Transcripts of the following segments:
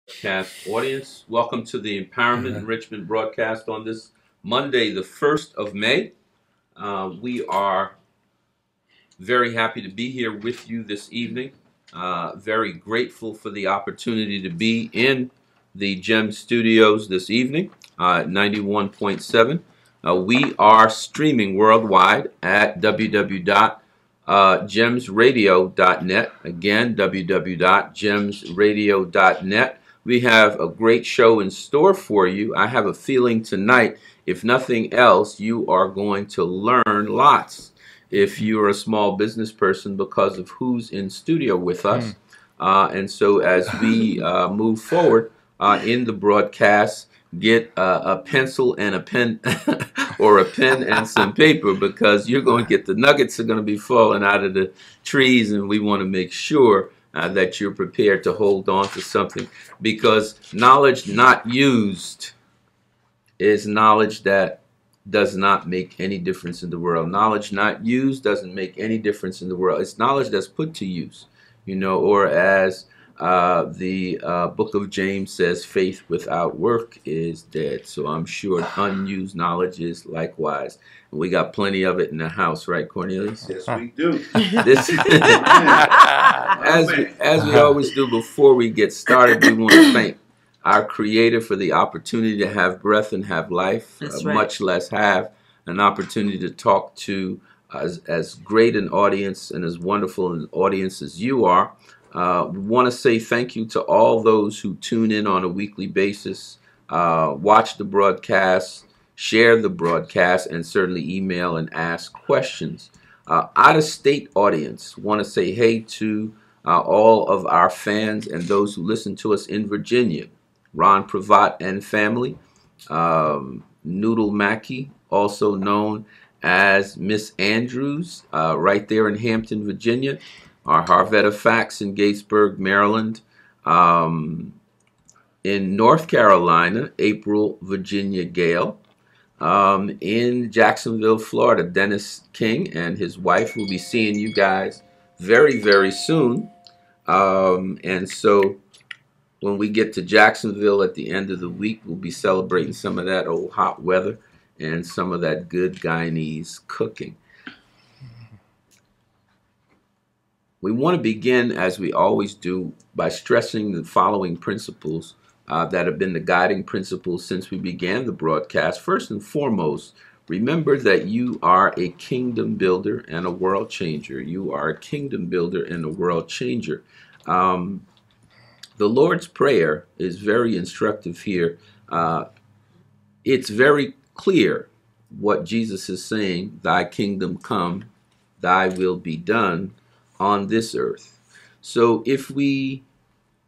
Cast audience, welcome to the Empowerment Enrichment broadcast on this Monday, the 1st of May. We are very happy to be here with you this evening. Very grateful for the opportunity to be in the GEM studios this evening at 91.7. We are streaming worldwide at www.gemsradio.net. Again, www.gemsradio.net. We have a great show in store for you. I have a feeling tonight, if nothing else, you are going to learn lots if you're a small business person because of who's in studio with us. And so as we move forward in the broadcast, get a pencil and a pen or a pen and some paper, because you're going to get the nuggets are going to be falling out of the trees, and we want to make sure that you're prepared to hold on to something, because knowledge not used is knowledge that does not make any difference in the world. Knowledge not used doesn't make any difference in the world. It's knowledge that's put to use, or as the book of James says, faith without work is dead. So I'm sure unused knowledge is likewise. And we got plenty of it in the house, right, Cornelius? Yes, we do. This, as we always do before we get started, we want to thank our Creator for the opportunity to have breath and have life, Right. much less have an opportunity to talk to as great an audience and as wonderful an audience as you are. We want to say thank you to all those who tune in on a weekly basis, watch the broadcast, share the broadcast, and certainly email and ask questions. Out-of-state audience, want to say hey to all of our fans and those who listen to us in Virginia. Ron Pravat and family, Noodle Mackey, also known as Miss Andrews, right there in Hampton, Virginia. Our Harvetta Fax in Gatesburg, Maryland. In North Carolina, April Virginia Gale. In Jacksonville, Florida, Dennis King and his wife will be seeing you guys very, very soon. And so when we get to Jacksonville at the end of the week, we'll be celebrating some of that old hot weather and some of that good Guyanese cooking. We want to begin, as we always do, by stressing the following principles that have been the guiding principles since we began the broadcast. First and foremost, remember that you are a kingdom builder and a world changer. You are a kingdom builder and a world changer. The Lord's Prayer is very instructive here. It's very clear what Jesus is saying: thy kingdom come, thy will be done on this earth. So if we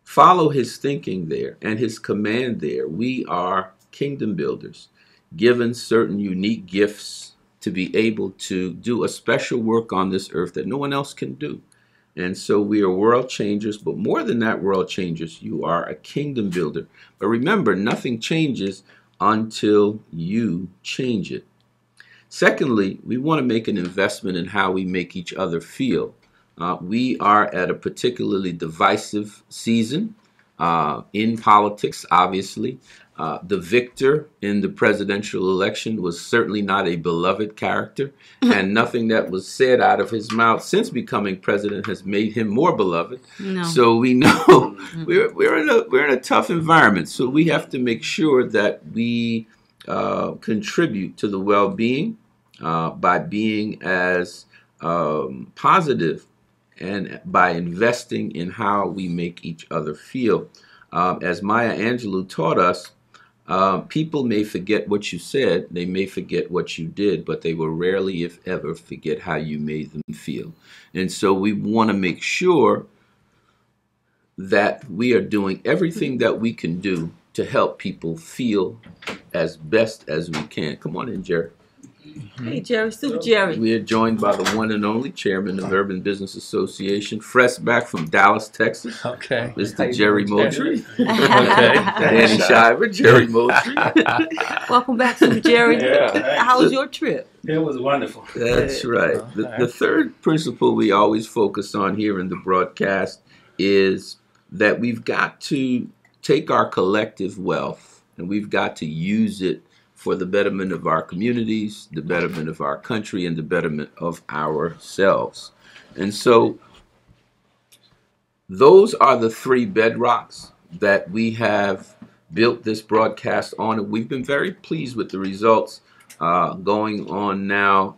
follow his thinking there and his command there, we are kingdom builders, given certain unique gifts to be able to do a special work on this earth that no one else can do. And so we are world changers, but more than that, world changers, you are a kingdom builder. But remember, nothing changes until you change it. Secondly, we want to make an investment in how we make each other feel. We are at a particularly divisive season in politics, obviously. The victor in the presidential election was certainly not a beloved character, and nothing that was said out of his mouth since becoming president has made him more beloved. No. So we know we're in a tough environment. So we have to make sure that we contribute to the well-being by being as positive and by investing in how we make each other feel. As Maya Angelou taught us, people may forget what you said, they may forget what you did, but they will rarely, if ever, forget how you made them feel. And so we want to make sure that we are doing everything that we can do to help people feel as best as we can. Come on in, Jerry. Hey, Jerry, Super Jerry. We are joined by the one and only chairman of Urban Business Association, fresh back from Dallas, Texas. Okay. Mr. Jerry Moultrie. Okay. Danny Shiver, Jerry Moultrie. Welcome back, Super Jerry. Yeah. How was your trip? It was wonderful. That's right. The third principle we always focus on here in the broadcast is that we've got to take our collective wealth and we've got to use it for the betterment of our communities, the betterment of our country, and the betterment of ourselves. And so those are the three bedrocks that we have built this broadcast on, and we've been very pleased with the results. Going on now,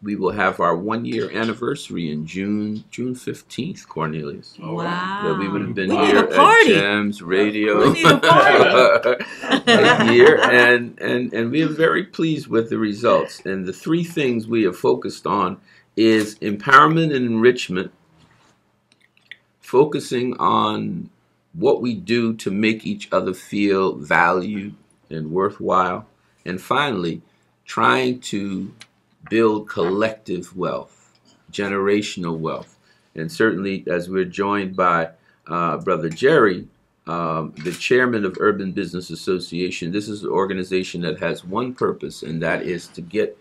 we will have our 1-year anniversary in June 15th, Cornelius. Wow. That we would have been We here need a party. at Jams Radio. We need a party. A year, and we are very pleased with the results. And the three things we have focused on is empowerment and enrichment, focusing on what we do to make each other feel valued and worthwhile, and finally, trying to build collective wealth, generational wealth. And certainly, as we're joined by Brother Jerry, the chairman of Urban Business Association, this is an organization that has one purpose, and that is to get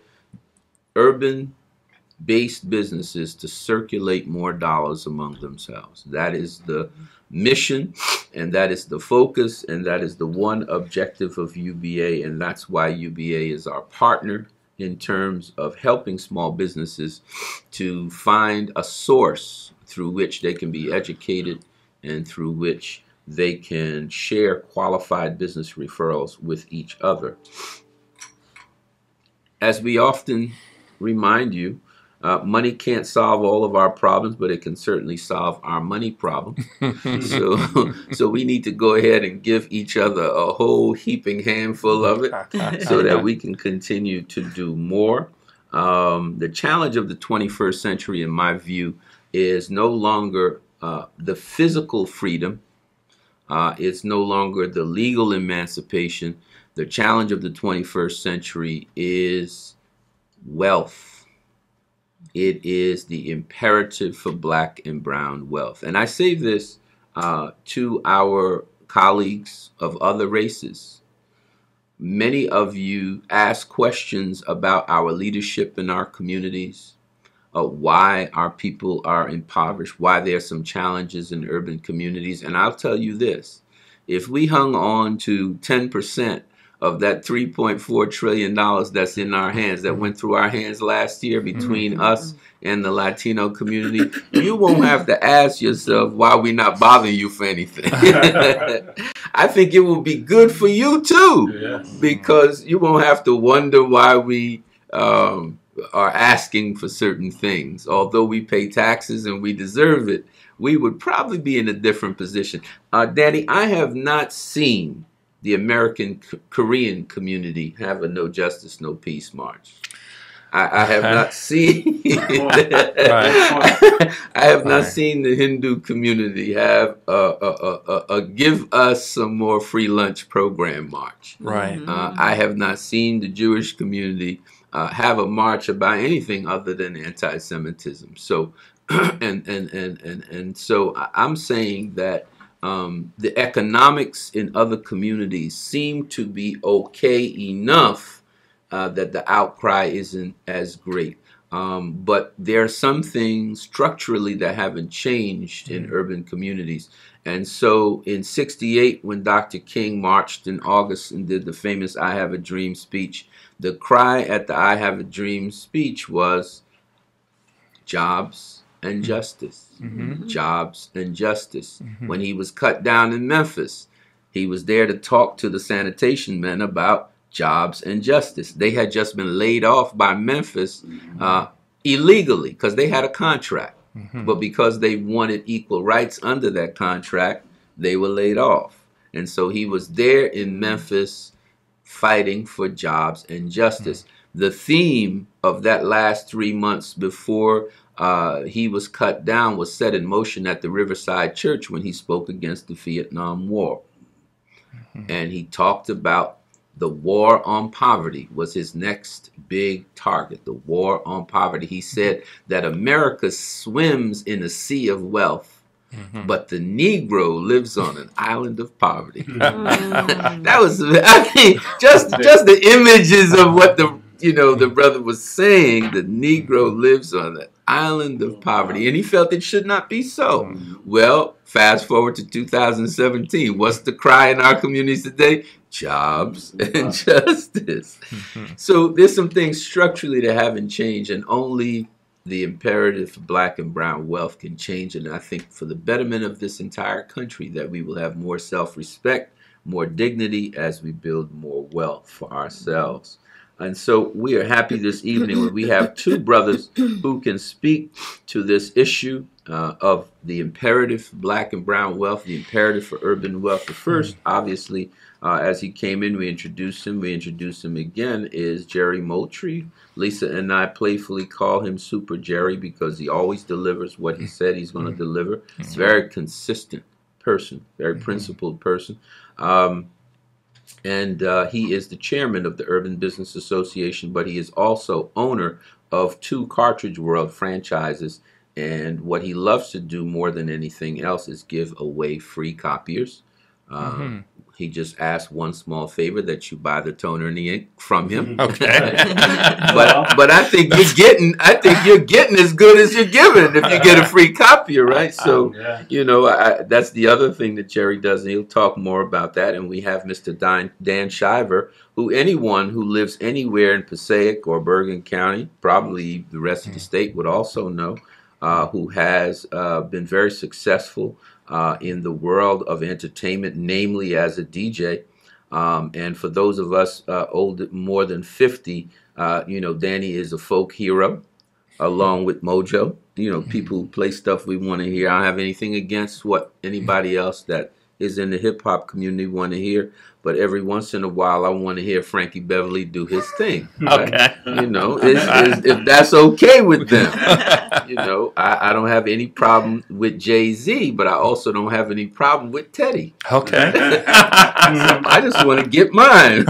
urban-based businesses to circulate more dollars among themselves. That is the mission, and that is the focus, and that is the one objective of UBA, and that's why UBA is our partner in terms of helping small businesses to find a source through which they can be educated and through which they can share qualified business referrals with each other. As we often remind you, money can't solve all of our problems, but it can certainly solve our money problem. So we need to go ahead and give each other a whole heaping handful of it so that we can continue to do more. The challenge of the 21st century, in my view, is no longer the physical freedom. It's no longer the legal emancipation. The challenge of the 21st century is wealth. It is the imperative for black and brown wealth. And I say this to our colleagues of other races. Many of you ask questions about our leadership in our communities, why our people are impoverished, why there are some challenges in urban communities. And I'll tell you this, if we hung on to 10% of that $3.4 trillion that's in our hands, that went through our hands last year between us and the Latino community, you won't have to ask yourself why we're not bothering you for anything. I think it will be good for you too, because you won't have to wonder why we are asking for certain things. Although we pay taxes and we deserve it, we would probably be in a different position. Danny, I have not seen the American Korean community have a No Justice, No Peace march. I have not seen I have not seen the Hindu community have a Give Us Some More Free Lunch program march. I have not seen the Jewish community have a march about anything other than anti-Semitism. So and so I'm saying that the economics in other communities seem to be okay enough that the outcry isn't as great. But there are some things structurally that haven't changed in urban communities. And so in '68, when Dr. King marched in August and did the famous I Have a Dream speech, the cry at the I Have a Dream speech was jobs and justice. Jobs and justice. When he was cut down in Memphis, he was there to talk to the sanitation men about jobs and justice. They had just been laid off by Memphis illegally because they had a contract. But because they wanted equal rights under that contract, they were laid off. And so he was there in Memphis fighting for jobs and justice. The theme of that last 3 months before he was cut down was set in motion at the Riverside Church when he spoke against the Vietnam War. And he talked about the war on poverty was his next big target, the war on poverty. He said that America swims in a sea of wealth, but the Negro lives on an island of poverty. That was, I mean, just the images of what the brother was saying. The Negro lives on an island of poverty, and he felt it should not be so. Well, fast forward to 2017. What's the cry in our communities today? Jobs and justice. So there's some things structurally that haven't changed, and only the imperative for black and brown wealth can change it. And I think for the betterment of this entire country, that we will have more self-respect, more dignity as we build more wealth for ourselves. And so we are happy this evening when we have two brothers who can speak to this issue of the imperative for black and brown wealth, the imperative for urban wealth. The first, obviously, as he came in, we introduced him again, is Jerry Moultrie. Lisa and I playfully call him Super Jerry because he always delivers what he said he's going to deliver. He's a very consistent person, very principled person. And he is the chairman of the Urban Business Association, but he is also owner of 2 Cartridge World franchises. And what he loves to do more than anything else is give away free copiers. He just asked one small favor, that you buy the toner and the ink from him. Okay. but I think you're getting as good as you're giving if you get a free copier, right? So you know, that's the other thing that Jerry does, and he'll talk more about that. And we have Mr. Dan Shiver, who anyone who lives anywhere in Passaic or Bergen County, probably the rest of the state, would also know, who has been very successful in the world of entertainment, namely as a DJ. And for those of us more than 50, you know, Danny is a folk hero, along with Mojo. You know, people who play stuff we want to hear. I don't have anything against what anybody else that is in the hip-hop community want to hear, but every once in a while I want to hear Frankie Beverly do his thing. Right? Okay. You know, if that's okay with them. You know, I don't have any problem with Jay-Z, but I also don't have any problem with Teddy. Okay. I just want to get mine.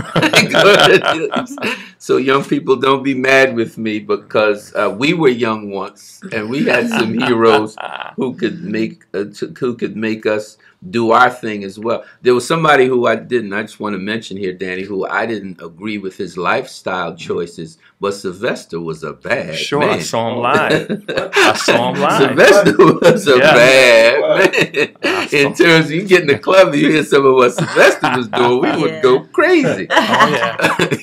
So young people, don't be mad with me, because we were young once, and we had some heroes who could make us do our thing as well. There was somebody who I just want to mention here, Danny, who I didn't agree with his lifestyle choices, but Sylvester was a bad man. I saw him live. Sylvester was a bad man. In terms of you get in the club and you hear some of what Sylvester was doing, we would go crazy.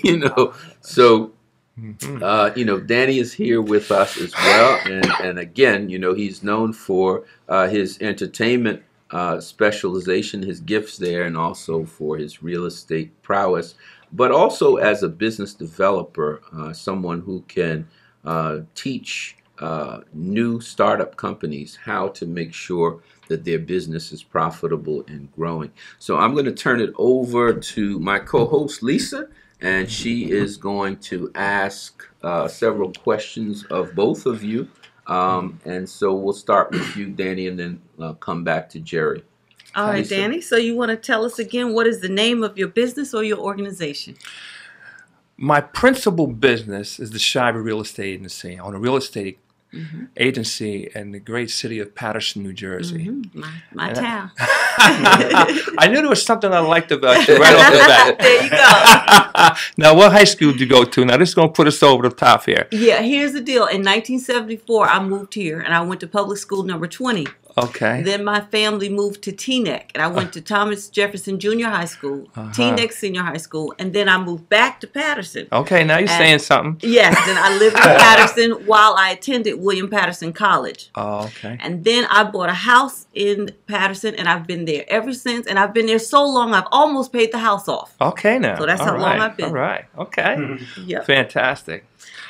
You know, so you know, Danny is here with us as well, and again, you know, he's known for his entertainment specialization, his gifts there, and also for his real estate prowess, but also as a business developer, someone who can teach new startup companies how to make sure that their business is profitable and growing. So I'm going to turn it over to my co-host Lisa, and she is going to ask several questions of both of you. And so we'll start with you, Danny, and then come back to Jerry. All right, Lisa? Danny. So you want to tell us again, what is the name of your business or your organization? My principal business is the Shiver Real Estate Agency. I own a real estate agency in the great city of Patterson, New Jersey. My town. I knew there was something I liked about you right off the bat. There you go. Now, what high school did you go to? Now, this is going to put us over the top here. Yeah, here's the deal. In 1974, I moved here, and I went to public school number 20. Okay. Then my family moved to Teaneck, and I went to Thomas Jefferson Junior High School, Teaneck Senior High School, and then I moved back to Patterson. Okay, now you're saying something. Yes, then I lived in Patterson while I attended William Patterson College. Oh, okay. And then I bought a house in Patterson, and I've been there ever since, and I've been there so long, I've almost paid the house off. Okay, now. So that's how long I've been. All right, okay. Yep. Fantastic.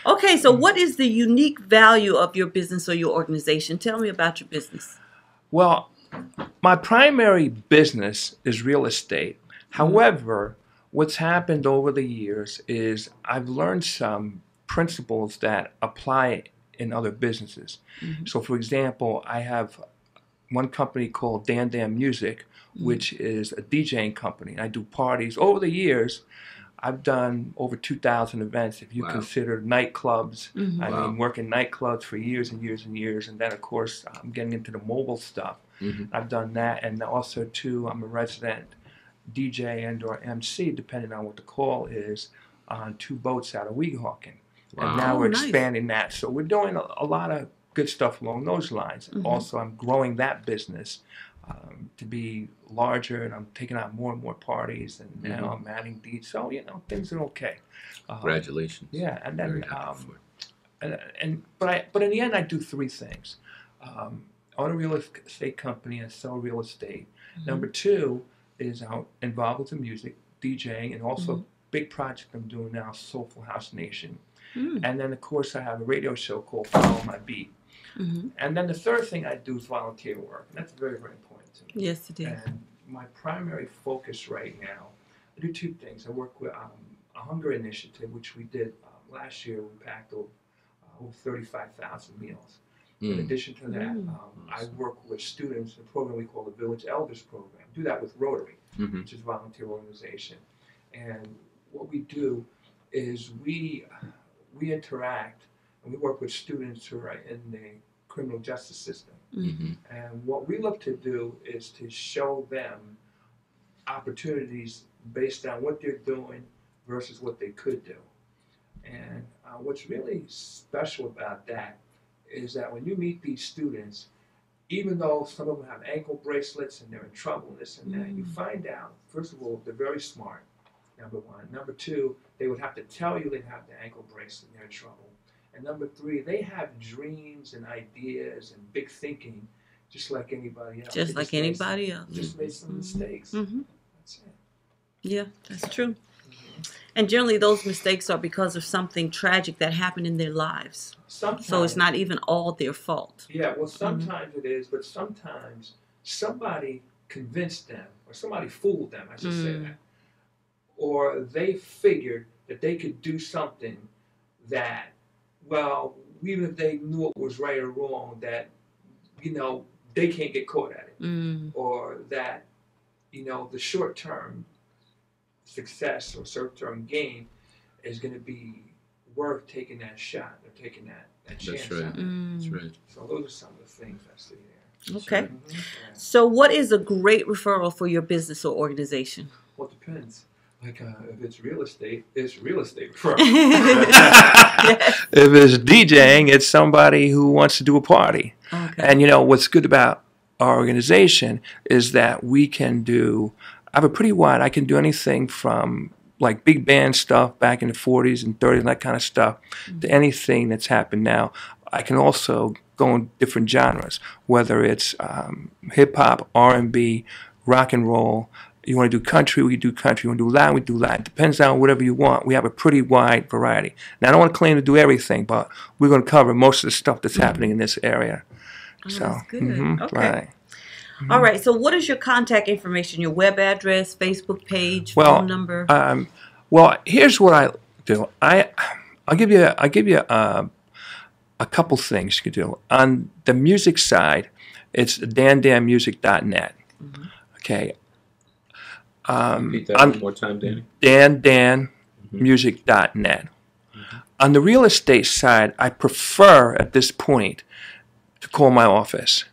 Okay, so what is the unique value of your business or your organization? Tell me about your business. Well, my primary business is real estate. However, what's happened over the years is I've learned some principles that apply in other businesses. So, for example, I have one company called Dan Dan Music, which is a DJing company. I do parties. Over the years, I've done over 2,000 events, if you consider nightclubs. I've been working nightclubs for years and years and years. And then, of course, I'm getting into the mobile stuff. I've done that. And also, too, I'm a resident DJ and or MC, depending on what the call is, on 2 boats out of Weehawken. And now we're expanding that. So we're doing a lot of good stuff along those lines. Also, I'm growing that business to be larger, and I'm taking out more and more parties, and now I'm adding deeds. So, you know, things are okay. Congratulations. Yeah, and then Very happy for you. but in the end, I do three things: own a real estate company and sell real estate. Number two is I'm involved with the music, DJing, and also big project I'm doing now, Soulful House Nation. And then, of course, I have a radio show called Follow My Beat. And then the third thing I do is volunteer work, and that's very, very important to me. Yes, it is. And my primary focus right now, I do two things. I work with a hunger initiative, which we did last year. We packed over 35,000 meals. In addition to that, I work with students in a program we call the Village Elders Program. I do that with Rotary, which is a volunteer organization. And what we do is we interact and we work with students who are in the criminal justice system. And what we look to do is to show them opportunities based on what they're doing versus what they could do. And what's really special about that is that when you meet these students, even though some of them have ankle bracelets and they're in trouble, this and that, you find out, first of all, they're very smart, number one. Number two, they would have to tell you they have the ankle bracelet and they're in trouble. And number three, they have dreams and ideas and big thinking, just like anybody else. Just like anybody else. Just made some mistakes. That's it. Yeah, that's true. And generally, those mistakes are because of something tragic that happened in their lives. Sometimes, So it's not even all their fault. Yeah, well, sometimes it is, but sometimes somebody convinced them, or somebody fooled them, I should say that. Or they figured that they could do something that, well, even if they knew it was right or wrong, that, you know, they can't get caught at it. Or that, you know, the short-term success or short-term gain is going to be worth taking that shot or taking that chance. That's right. That's right. So those are some of the things I see there. Okay. Yeah. So what is a great referral for your business or organization? Well, it depends. Like if it's real estate, it's real estate referral. If it's DJing, it's somebody who wants to do a party. Okay. And you know what's good about our organization is that we can do. I have a pretty wide. I can do anything from like big band stuff back in the 40s and 30s and that kind of stuff to anything that's happened now. I can also go in different genres, whether it's hip hop, R&B, rock and roll. You want to do country, we do country. You want to do Latin, we do Latin. Depends on whatever you want. We have a pretty wide variety. Now, I don't want to claim to do everything, but we're going to cover most of the stuff that's happening in this area. Oh, So, that's good. Okay. right. All right. So what is your contact information? Your web address, Facebook page, Well, phone number? Well, here's what I do. I'll give you a couple things you can do. On the music side, it's dandanmusic.net. Okay. Repeat that one more time, Danny. dandanmusic.net. On the real estate side, I prefer at this point to call my office.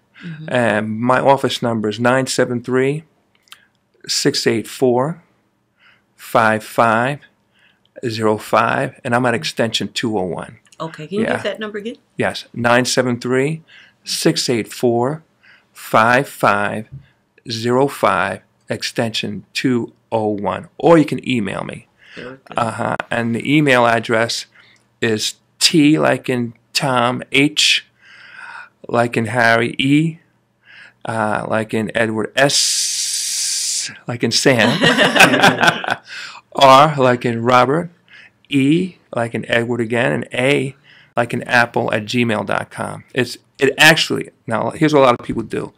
And my office number is 973-684-5505, and I'm at extension 201. Okay. Can you give that number again? Yes, 973-684-5505, extension 201. Or you can email me. And the email address is T like in Tom, H like in Harry, E like in Edward, S like in Sam, R like in Robert, E like in Edward again, and A like in Apple at gmail.com. It actually, now here's what a lot of people do.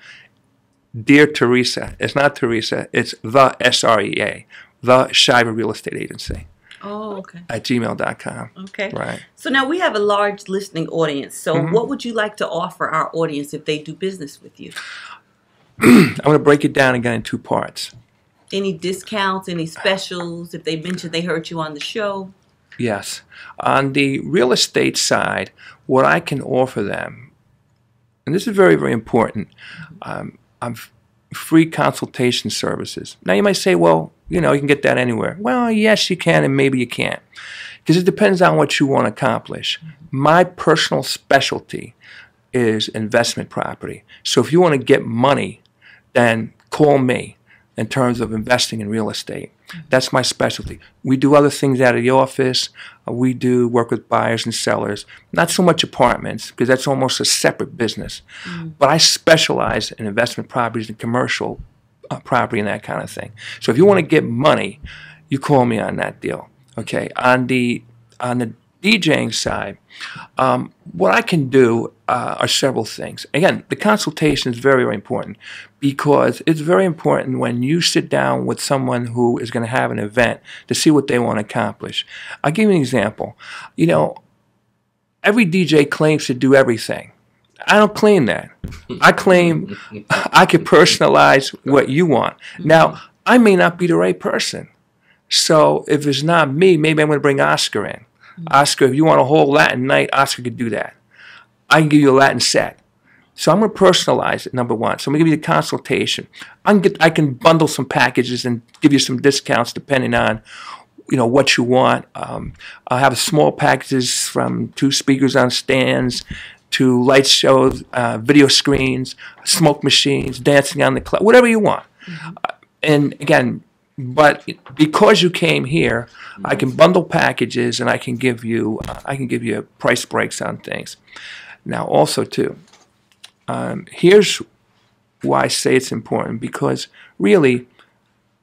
Dear Teresa, it's not Teresa, it's the SREA, the Shiver Real Estate Agency. Oh, okay. At gmail.com. Okay. Right. So now we have a large listening audience. So what would you like to offer our audience if they do business with you? I'm going to break it down again in two parts. Any discounts, any specials, if they mentioned they heard you on the show? Yes. On the real estate side, what I can offer them, and this is very, very important, I'm free consultation services. Now you might say, well, you know, you can get that anywhere. Well, yes, you can, and maybe you can't. Because it depends on what you want to accomplish. My personal specialty is investment property. So if you want to get money, then call me in terms of investing in real estate. That's my specialty. We do other things out of the office. We do work with buyers and sellers. Not so much apartments, because that's almost a separate business. But I specialize in investment properties and commercial property and that kind of thing. So if you want to get money, you call me on that deal. Okay. On the DJing side, what I can do are several things. Again, the consultation is very, very important, because it's very important when you sit down with someone who is going to have an event to see what they want to accomplish. I'll give you an example. You know, every DJ claims to do everything. I don't claim that. I claim I can personalize what you want. Now, I may not be the right person. So if it's not me, maybe I'm going to bring Oscar in. Oscar, if you want a whole Latin night, Oscar could do that. I can give you a Latin set. So I'm going to personalize it, number one. So I'm going to give you the consultation. I can bundle some packages and give you some discounts depending on, you know, what you want. I'll have small packages from 2 speakers on stands to light shows, video screens, smoke machines, dancing on the cloud, whatever you want. And again, but because you came here, I can bundle packages and I can give you price breaks on things. Now, also too, here's why I say it's important, because really,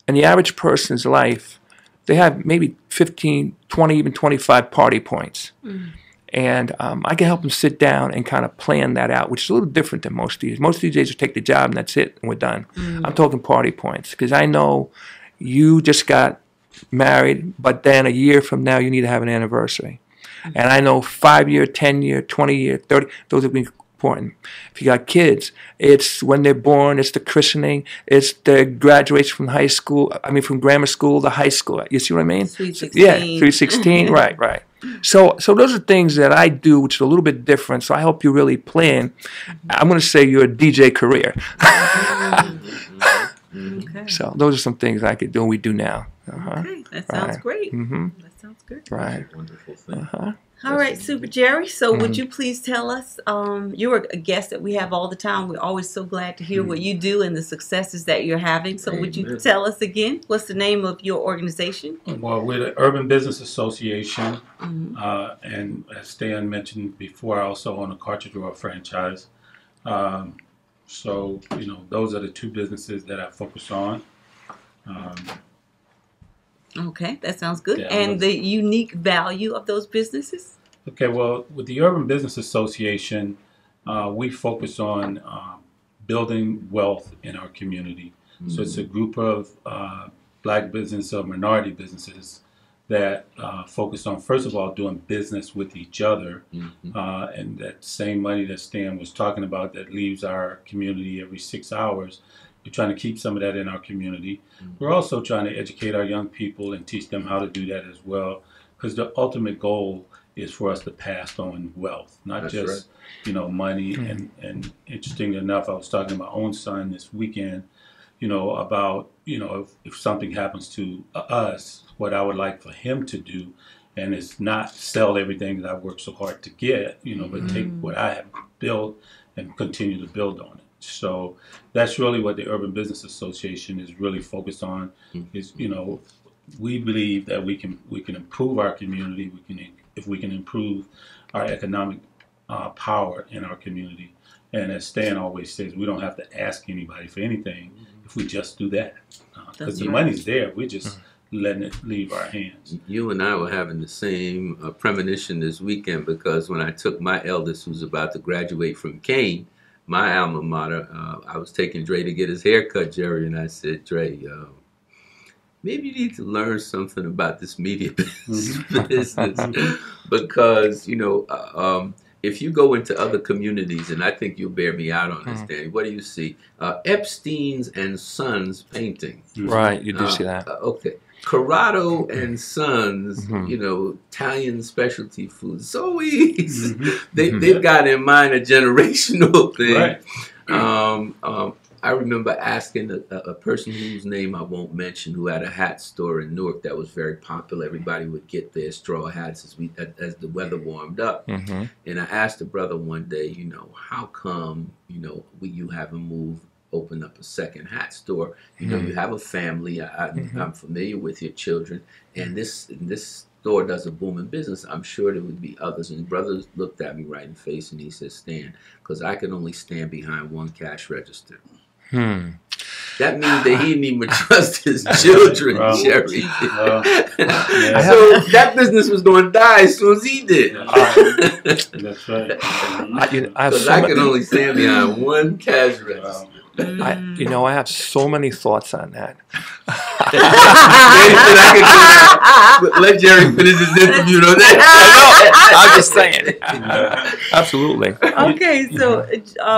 in the average person's life, they have maybe 15, 20, even 25 party points. And I can help them sit down and kind of plan that out, which is a little different than most DJs. Most DJs will take the job and that's it, and we're done. I'm talking party points, because I know you just got married, but then a year from now you need to have an anniversary. And I know 5-year, 10-year, 20-year, 30, those are important. If you got kids, it's when they're born, it's the christening, it's the graduation from high school, from grammar school to high school. You see what I mean? Sweet 16. Yeah, 316, right. So those are things that I do, which is a little bit different. So I help you really plan. I'm going to say your DJ career. Okay. So those are some things I could do and we do now. Okay, that sounds great. That sounds good. Right. Wonderful thing. All right, Super Jerry. So would you please tell us, you're a guest that we have all the time. We're always so glad to hear what you do and the successes that you're having. So would you tell us again, what's the name of your organization? Well, we're the Urban Business Association. And as Stan mentioned before, I also own a Cartridge World franchise. So, you know, those are the 2 businesses that I focus on. Okay, that sounds good. Yeah, and the unique value of those businesses? Okay, well, with the Urban Business Association, we focus on building wealth in our community. So it's a group of black business or minority businesses that focus on, first of all, doing business with each other. And that same money that Stan was talking about that leaves our community every 6 hours, we're trying to keep some of that in our community. We're also trying to educate our young people and teach them how to do that as well, because the ultimate goal is for us to pass on wealth, not That's just you know, money. And interestingly enough, I was talking to my own son this weekend, you know, about, you know, if something happens to us, what I would like for him to do, and it's not sell everything that I worked so hard to get, you know, but take what I have built and continue to build on it. So that's really what the Urban Business Association is really focused on. Is, you know, we believe that we can improve our community. If we can improve our economic power in our community. And as Stan always says, we don't have to ask anybody for anything if we just do that. Because the money's there. We're just letting it leave our hands. You and I were having the same premonition this weekend, because when I took my eldest, who's about to graduate from Kane, my alma mater, I was taking Dre to get his hair cut, Jerry, and I said, Dre, maybe you need to learn something about this media business. Because, you know, if you go into other communities, and I think you'll bear me out on this, Danny, what do you see? Epstein's and Sons painting. Right, you do see that. Okay. Corrado and Sons, you know, Italian specialty food. So they've got in mind a generational thing. Right. I remember asking a person whose name I won't mention, who had a hat store in Newark that was very popular. Everybody would get their straw hats as the weather warmed up. Mm-hmm. And I asked the brother one day, how come, you haven't moved, opened up a second hat store? You have a family. I'm familiar with your children, and this store does a booming business. I'm sure there would be others. And the brother looked at me right in the face and he said, "Stan, because I can only stand behind one cash register." That means that he didn't even trust his children, Jerry. Yeah. So that business was going to die as soon as he did. That's right. Because I can only stand behind one cash register. I have so many thoughts on that. Let Jerry finish his interview on that. I'm just saying. Absolutely. Okay, so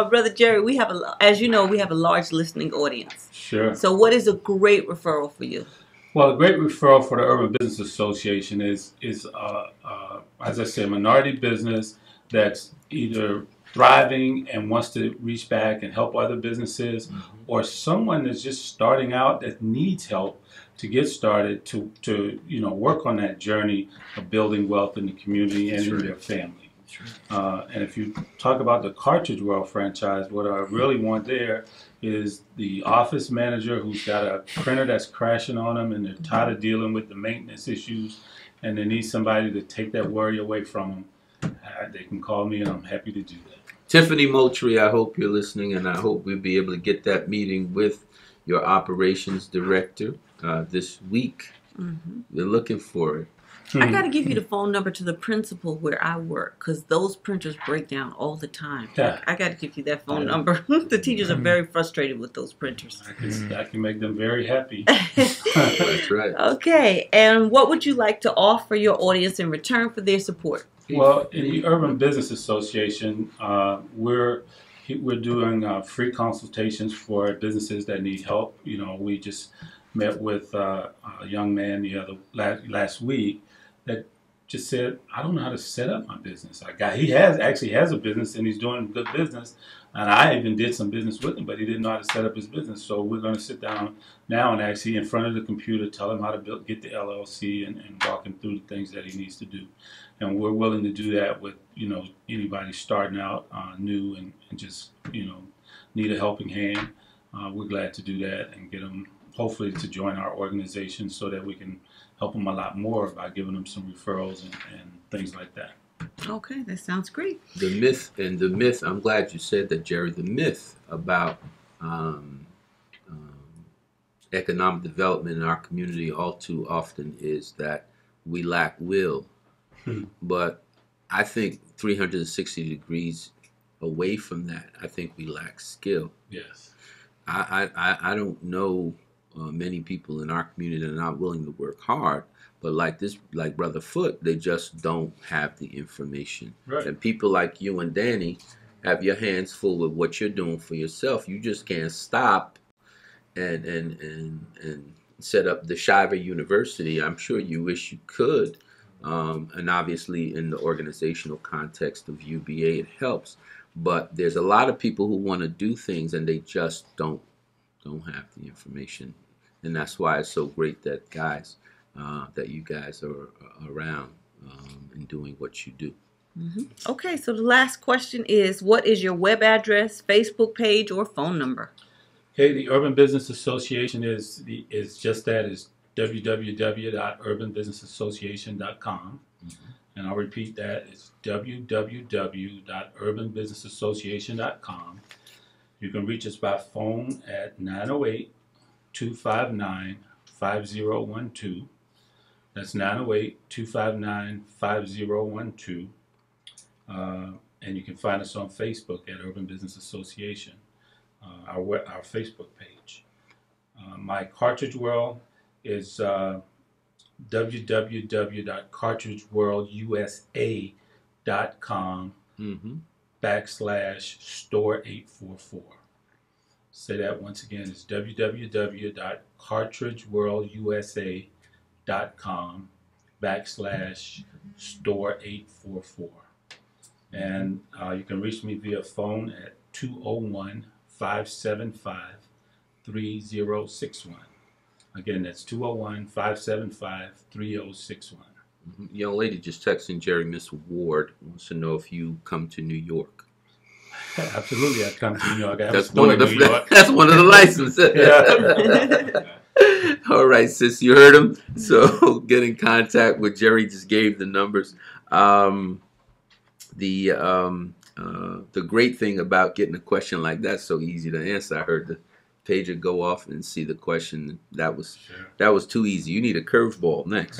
Brother Jerry, we have as you know, we have a large listening audience. Sure. So what is a great referral for you? Well, a great referral for the Urban Business Association is as I say, a minority business that's either thriving and wants to reach back and help other businesses, or someone that's just starting out that needs help to get started to work on that journey of building wealth in the community and in their family. And if you talk about the Cartridge World franchise, what I really want there is the office manager who's got a printer that's crashing on them and they're tired of dealing with the maintenance issues and they need somebody to take that worry away from them. They can call me and I'm happy to do that. Tiffany Moultrie, I hope you're listening, and I hope we'll be able to get that meeting with your operations director this week. We're looking for it. I got to give you the phone number to the principal where I work because those printers break down all the time. Yeah. I got to give you that phone number. The teachers are very frustrated with those printers. I can make them very happy. That's right. Okay, and what would you like to offer your audience in return for their support? Well, in the Urban Business Association, we're doing free consultations for businesses that need help. We just met with a young man last week that just said, "I don't know how to set up my business." He actually has a business and he's doing good business, and I even did some business with him, but he didn't know how to set up his business. So we're going to sit down now and actually in front of the computer tell him how to get the LLC and walk him through the things that he needs to do. And we're willing to do that with anybody starting out new and just need a helping hand. We're glad to do that and get them hopefully to join our organization so that we can help them a lot more by giving them some referrals and things like that. Okay, that sounds great. The myth, I'm glad you said that, Jerry, the myth about economic development in our community all too often is that we lack will. But I think 360 degrees away from that, I think we lack skill. Yes. I don't know many people in our community that are not willing to work hard, but like Brother Foote, they just don't have the information. Right. And people like you and Danny have your hands full with what you're doing for yourself. You just can't stop and set up the Shiver University. I'm sure you wish you could. And obviously in the organizational context of UBA, it helps. But there's a lot of people who want to do things and they just don't have the information. And that's why it's so great that you guys are around and doing what you do. Okay, so the last question is, what is your web address, Facebook page, or phone number? Okay, the Urban Business Association is just that, is www.urbanbusinessassociation.com. And I'll repeat that, it's www.urbanbusinessassociation.com. You can reach us by phone at 908-259-5012. That's 908-259-5012. And you can find us on Facebook at Urban Business Association, our Facebook page. My Cartridge World is www.cartridgeworldusa.com /store844. Say that once again, it's www.cartridgeworldusa.com /store844. And you can reach me via phone at 201-575-3061. Again, that's 201-575-3061. Young lady just texting Jerry, Miss Ward wants to know if you come to New York. Absolutely, I'd come to New York. I have a That's store one of in the New York. that's one of the licenses. Yeah. All right, sis, you heard him. So get in contact with Jerry. Just gave the numbers. The great thing about getting a question like that so easy to answer. I heard the pager go off and see the question. That was too easy. You need a curveball next.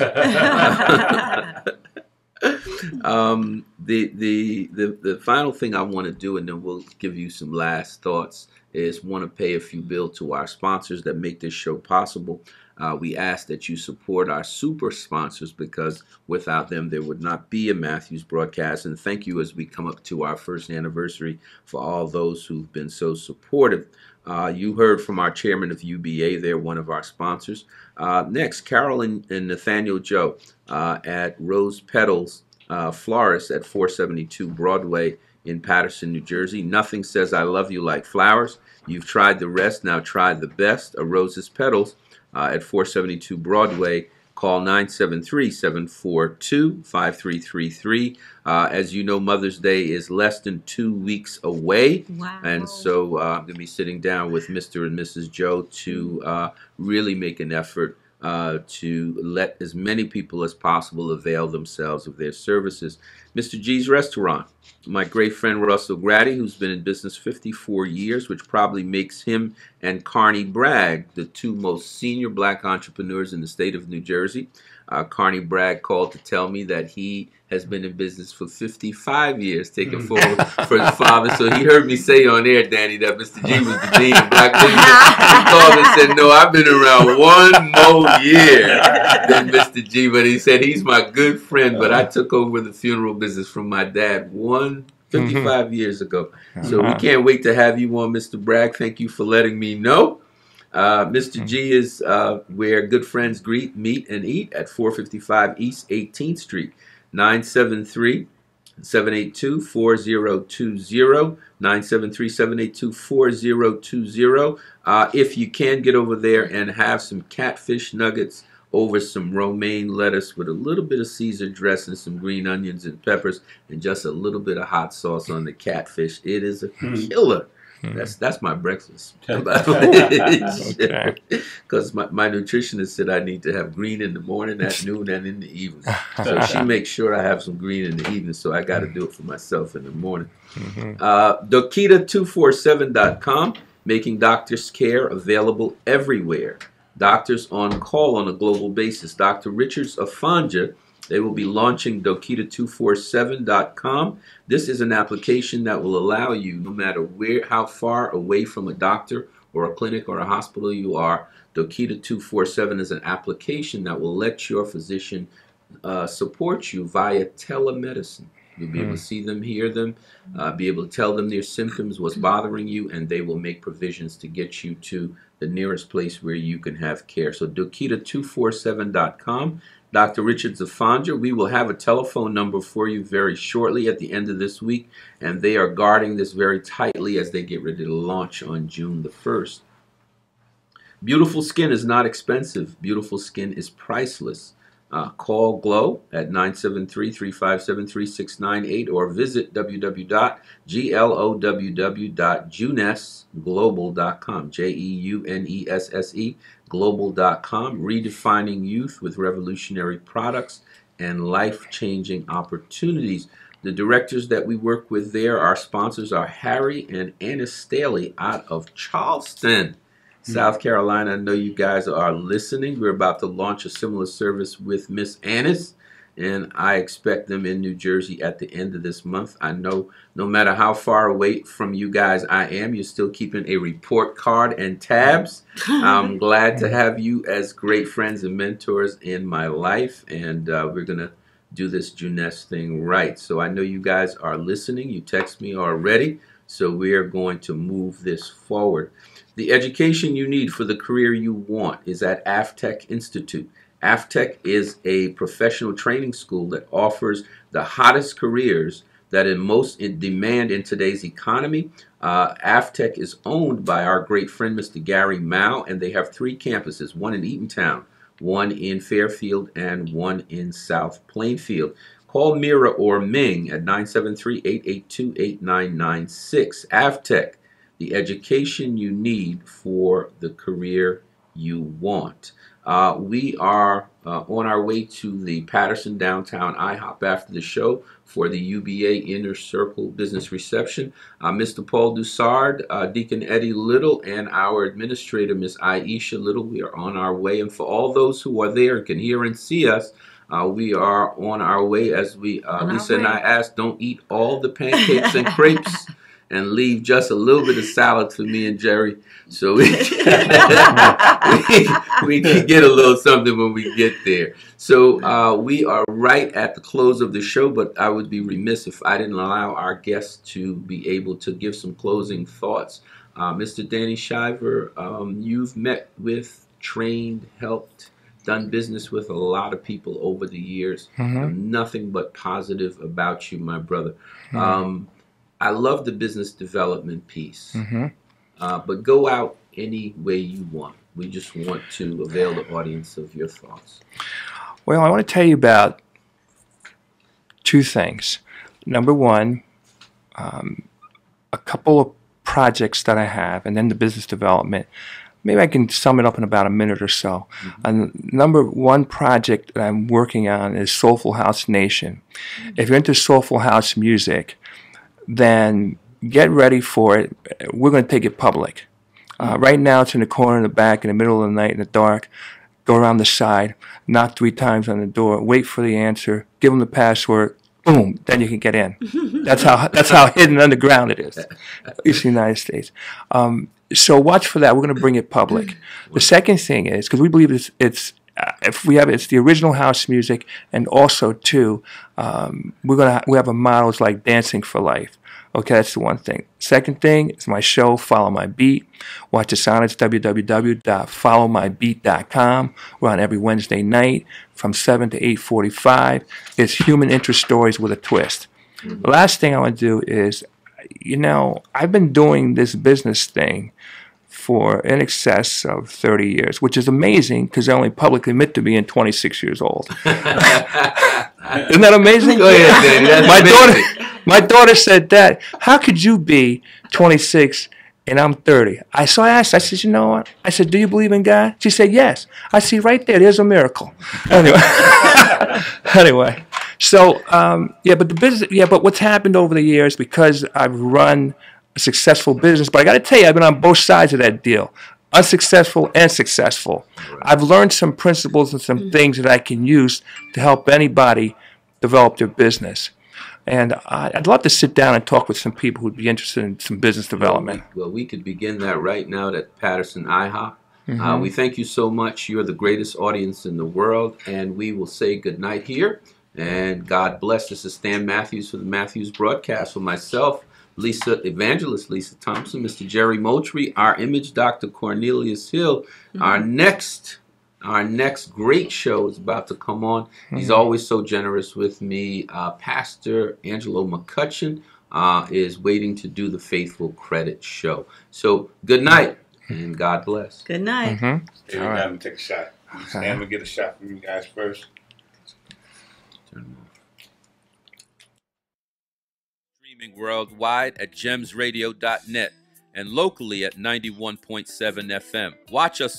The final thing I want to do, and then we'll give you some last thoughts, is want to pay a few bills to our sponsors that make this show possible. We ask that you support our super sponsors, because without them there would not be a Matthews broadcast. And thank you as we come up to our first anniversary for all those who've been so supportive. You heard from our chairman of UBA. They're one of our sponsors. Next, Carol and Nathaniel Joe at Rose Petals Florist at 472 Broadway in Paterson, New Jersey. Nothing says I love you like flowers. You've tried the rest, now try the best. A Rose's Petals at 472 Broadway. Call 973-742-5333. As you know, Mother's Day is less than 2 weeks away. Wow. And so I'm going to be sitting down with Mr. and Mrs. Joe to really make an effort to let as many people as possible avail themselves of their services. Mr. G's Restaurant. My great friend Russell Grady, who's been in business 54 years, which probably makes him and Carney Bragg the two most senior black entrepreneurs in the state of New Jersey. Carney Bragg called to tell me that he has been in business for 55 years, taking forward for his father. So he heard me say on air, Danny, that Mr. G was the dean of black business. He called and said, no, I've been around one more year than Mr. G. But he said he's my good friend, but I took over the funeral business from my dad 55 years ago. So we can't wait to have you on, Mr. Bragg. Thank you for letting me know. Mr. G is where good friends greet, meet, and eat at 455 East 18th Street, 973-782-4020, 973-782-4020. If you can get over there and have some catfish nuggets over some romaine lettuce with a little bit of Caesar dressing, some green onions and peppers, and just a little bit of hot sauce on the catfish. It is a killer. That's my breakfast. Because my nutritionist said I need to have green in the morning, at noon, and in the evening. So she makes sure I have some green in the evening, so I got to do it for myself in the morning. Dokita247.com, making doctor's care available everywhere. Doctors on call on a global basis. Dr. Richards of Fanja, they will be launching Dokita247.com. This is an application that will allow you, no matter how far away from a doctor or a clinic or a hospital you are, Dokita247 is an application that will let your physician support you via telemedicine. You'll be able to see them, hear them, be able to tell them their symptoms, what's bothering you, and they will make provisions to get you to the nearest place where you can have care. So Dokita247.com. Dr. Richards of Fanja, we will have a telephone number for you very shortly at the end of this week, and they are guarding this very tightly as they get ready to launch on June the 1st. Beautiful skin is not expensive. Beautiful skin is priceless. Call Glow at 973-357-3698 or visit www.gloww.junessglobal.com, JEUNESSE global.com, redefining youth with revolutionary products and life-changing opportunities. The directors that we work with there, our sponsors, are Harry and Anna Staley out of Charleston, South Carolina. I know you guys are listening. We're about to launch a similar service with Miss Annis, and I expect them in New Jersey at the end of this month. I know no matter how far away from you guys I am, you're still keeping a report card and tabs. I'm glad to have you as great friends and mentors in my life, and we're going to do this Juness thing right. So I know you guys are listening. You text me already, so we are going to move this forward. The education you need for the career you want is at Aftech Institute. Aftech is a professional training school that offers the hottest careers that in most in demand in today's economy. Avtech is owned by our great friend, Mr. Gary Mao, and they have 3 campuses, one in Eatontown, one in Fairfield, and one in South Plainfield. Call Mira or Ming at 973-882-8996. Avtech, the education you need for the career you want. We are on our way to the Patterson Downtown IHOP after the show for the UBA Inner Circle Business Reception. Mr. Paul Dussard, Deacon Eddie Little, and our administrator, Miss Aisha Little, we are on our way. And for all those who are there and can hear and see us, we are on our way as we, Lisa and I asked, don't eat all the pancakes and crepes and leave just a little bit of salad for me and Jerry, so we can get a little something when we get there. So we are right at the close of the show, but I would be remiss if I didn't allow our guests to be able to give some closing thoughts. Mr. Danny Shiver, you've met with, trained, helped, done business with a lot of people over the years. Nothing but positive about you, my brother. I love the business development piece, but go out any way you want. We just want to avail the audience of your thoughts. Well, I want to tell you about 2 things. Number one, a couple of projects that I have, and then the business development. Maybe I can sum it up in about a minute or so. Number one project that I'm working on is Soulful House Nation. If you're into soulful house music, then get ready for it. We're going to take it public. Right now, it's in the corner, in the back, in the middle of the night, in the dark. Go around the side, knock 3 times on the door, wait for the answer, give them the password, boom, then you can get in. That's how hidden underground it is. It's the United States. So watch for that. We're going to bring it public. The second thing is, because we believe it's the original house music, and also too, we have a model. It's like Dancing for Life. Okay, that's the one thing. Second thing is my show, Follow My Beat. Watch us on. It's www.followmybeat.com. We're on every Wednesday night from 7 to 8:45. It's human interest stories with a twist. The last thing I want to do is, I've been doing this business thing for in excess of 30 years, which is amazing because I only publicly admit to being 26 years old. Isn't that amazing? Go ahead, Danny. That's amazing. My daughter said, "Dad, how could you be 26 and I'm 30?" I asked, I said, "You know what?" I said, "Do you believe in God?" She said, "Yes." I see right there's a miracle. Anyway, so but what's happened over the years, because I've run a successful business, but I got to tell you, I've been on both sides of that deal, unsuccessful and successful. I've learned some principles and some things that I can use to help anybody develop their business. And I'd love to sit down and talk with some people who'd be interested in some business development. Well, we could begin that right now at Patterson IHOP. We thank you so much. You're the greatest audience in the world, and we will say good night here. And God bless. This is Stan Matthews for the Matthews Broadcast. For myself, Evangelist Lisa Thompson, Mr. Jerry Moultrie, our image, Dr. Cornelius Hill. Our next great show is about to come on. He's always so generous with me. Pastor Angelo McCutcheon is waiting to do the Faithful Credit Show. So good night and God bless. Good night. Hey, we got to take a shot. Stan will get a shot from you guys first. Streaming worldwide at gemsradio.net and locally at 91.7 FM. Watch us